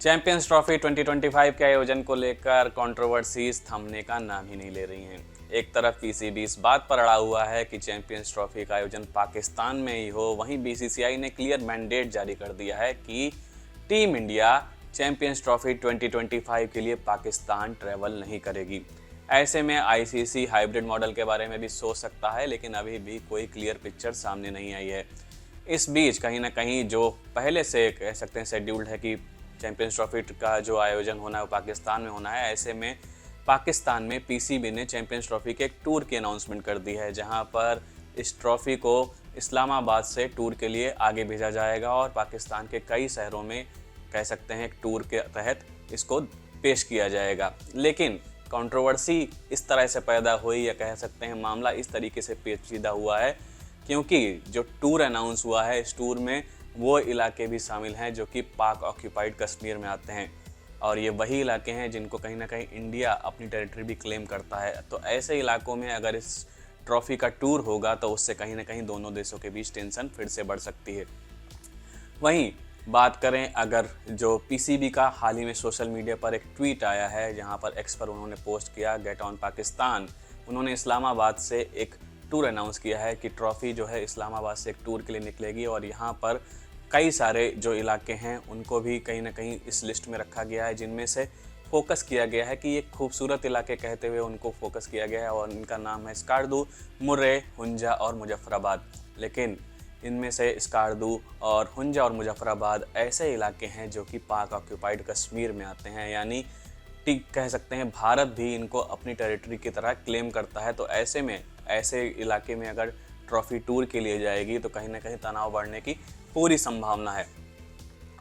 Champions trophy 2025 के आयोजन को लेकर कंट्रोवर्सीज थमने का नाम ही नहीं ले रही हैं। एक तरफ पीसीबी इस बात पर अड़ा हुआ है कि चैंपियंस ट्रॉफी का आयोजन पाकिस्तान में ही हो, वहीं बीसीसीआई ने क्लियर मैंडेट जारी कर दिया है कि टीम इंडिया चैंपियंस ट्रॉफी 2025 के लिए पाकिस्तान ट्रैवल नहीं करेगी। ऐसे में आईसीसी हाइब्रिड मॉडल के बारे में भी सोच सकता है, लेकिन अभी भी कोई क्लियर पिक्चर सामने नहीं आई है। इस बीच कहीं ना कहीं जो पहले से कह सकते हैं शेड्यूल्ड है कि चैंपियंस ट्रॉफी का जो आयोजन होना है वो पाकिस्तान में होना है। ऐसे में पाकिस्तान में पीसीबी ने चैंपियंस ट्रॉफी के एक टूर की अनाउंसमेंट कर दी है, जहां पर इस ट्रॉफी को इस्लामाबाद से टूर के लिए आगे भेजा जाएगा और पाकिस्तान के कई शहरों में कह सकते हैं एक टूर के तहत इसको पेश किया जाएगा। लेकिन कंट्रोवर्सी इस तरह से पैदा हुई, या कह सकते हैं मामला इस तरीके से पेचीदा हुआ है क्योंकि जो टूर अनाउंस हुआ है, इस टूर में वो इलाके भी शामिल हैं जो कि पाक ऑक्यूपाइड कश्मीर में आते हैं, और ये वही इलाके हैं जिनको कहीं ना कहीं इंडिया अपनी टेरिटरी भी क्लेम करता है। तो ऐसे इलाकों में अगर इस ट्रॉफी का टूर होगा तो उससे कहीं ना कहीं दोनों देशों के बीच टेंशन फिर से बढ़ सकती है। वहीं बात करें अगर जो पीसीबी का हाल ही में सोशल मीडिया पर एक ट्वीट आया है, जहां पर एक्स पर उन्होंने पोस्ट किया गेट ऑन पाकिस्तान। उन्होंने इस्लामाबाद से एक टूर अनाउंस किया है कि ट्रॉफी जो है इस्लामाबाद से एक टूर के लिए निकलेगी, और यहाँ पर कई सारे जो इलाके हैं उनको भी कहीं ना कहीं इस लिस्ट में रखा गया है, जिनमें से फोकस किया गया है कि ये खूबसूरत इलाके कहते हुए उनको फोकस किया गया है, और इनका नाम है स्कार्दू, मुर्रे, हुंजा और मुजफ्फराबाद। लेकिन इनमें से स्कार्दू और हुंजा और मुजफ्फराबाद ऐसे इलाके हैं जो कि पाक ऑक्यूपाइड कश्मीर में आते हैं, यानी ठीक कह सकते हैं भारत भी इनको अपनी टेरिटरी की तरह क्लेम करता है। तो ऐसे में ऐसे इलाके में अगर ट्रॉफी टूर के लिए जाएगी तो कहीं ना कहीं तनाव बढ़ने की पूरी संभावना है।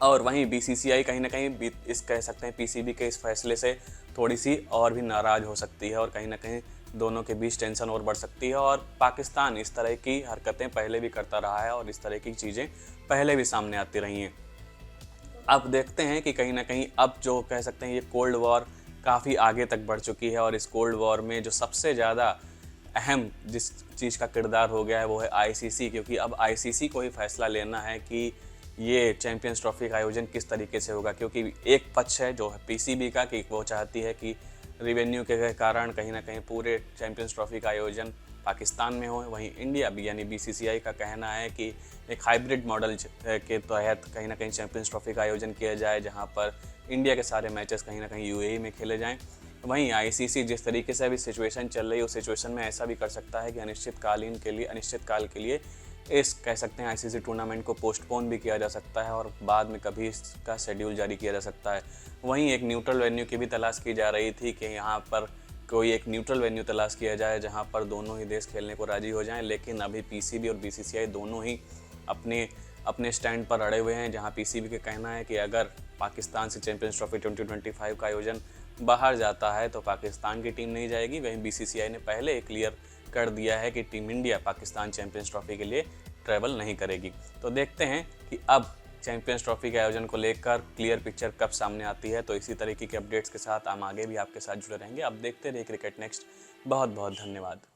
और वहीं बीसीसीआई कहीं ना कहीं इस कह सकते हैं पीसीबी के इस फैसले से थोड़ी सी और भी नाराज़ हो सकती है, और कहीं ना कहीं दोनों के बीच टेंशन और बढ़ सकती है। और पाकिस्तान इस तरह की हरकतें पहले भी करता रहा है और इस तरह की चीज़ें पहले भी सामने आती रही हैं। अब देखते हैं कि कहीं ना कहीं अब जो कह सकते हैं ये कोल्ड वॉर काफ़ी आगे तक बढ़ चुकी है, और इस कोल्ड वॉर में जो सबसे ज़्यादा अहम जिस चीज़ का किरदार हो गया है वो है आईसीसी, क्योंकि अब आईसीसी को ही फैसला लेना है कि ये चैंपियंस ट्रॉफी का आयोजन किस तरीके से होगा। क्योंकि एक पक्ष है जो है पीसीबी का कि वो चाहती है कि रिवेन्यू के कारण कहीं ना कहीं पूरे चैंपियंस ट्रॉफी का आयोजन पाकिस्तान में हो। वहीं इंडिया भी यानी बीसीसीआई का कहना है कि एक हाइब्रिड मॉडल के तहत कहीं ना कहीं चैंपियंस ट्रॉफी का आयोजन किया जाए, जहां पर इंडिया के सारे मैचेस कहीं ना कहीं यूएई में खेले जाएं। वहीं आईसीसी जिस तरीके से अभी सिचुएशन चल रही है उस सिचुएशन में ऐसा भी कर सकता है कि अनिश्चित काल के लिए इस कह सकते हैं आईसीसी टूर्नामेंट को पोस्टपोन भी किया जा सकता है, और बाद में कभी इसका शेड्यूल जारी किया जा सकता है। वहीं एक न्यूट्रल वेन्यू की भी तलाश की जा रही थी कि यहाँ पर कोई एक न्यूट्रल वेन्यू तलाश किया जाए जहाँ पर दोनों ही देश खेलने को राजी हो जाएं, लेकिन अभी पीसीबी और बीसीसीआई दोनों ही अपने स्टैंड पर अड़े हुए हैं। जहां पीसीबी का कहना है कि अगर पाकिस्तान से चैंपियंस ट्रॉफी 2025 का आयोजन बाहर जाता है तो पाकिस्तान की टीम नहीं जाएगी। वहीं बीसीसीआई ने पहले ही क्लियर कर दिया है कि team India Pakistan champions trophy के लिए ट्रैवल नहीं करेगी। तो देखते हैं कि अब चैंपियंस ट्रॉफी के आयोजन को लेकर क्लियर पिक्चर कब सामने आती है। तो इसी तरीके के अपडेट्स के साथ हम आगे भी आपके साथ जुड़े रहेंगे। अब देखते रहिए क्रिकेट नेक्स्ट। बहुत बहुत धन्यवाद।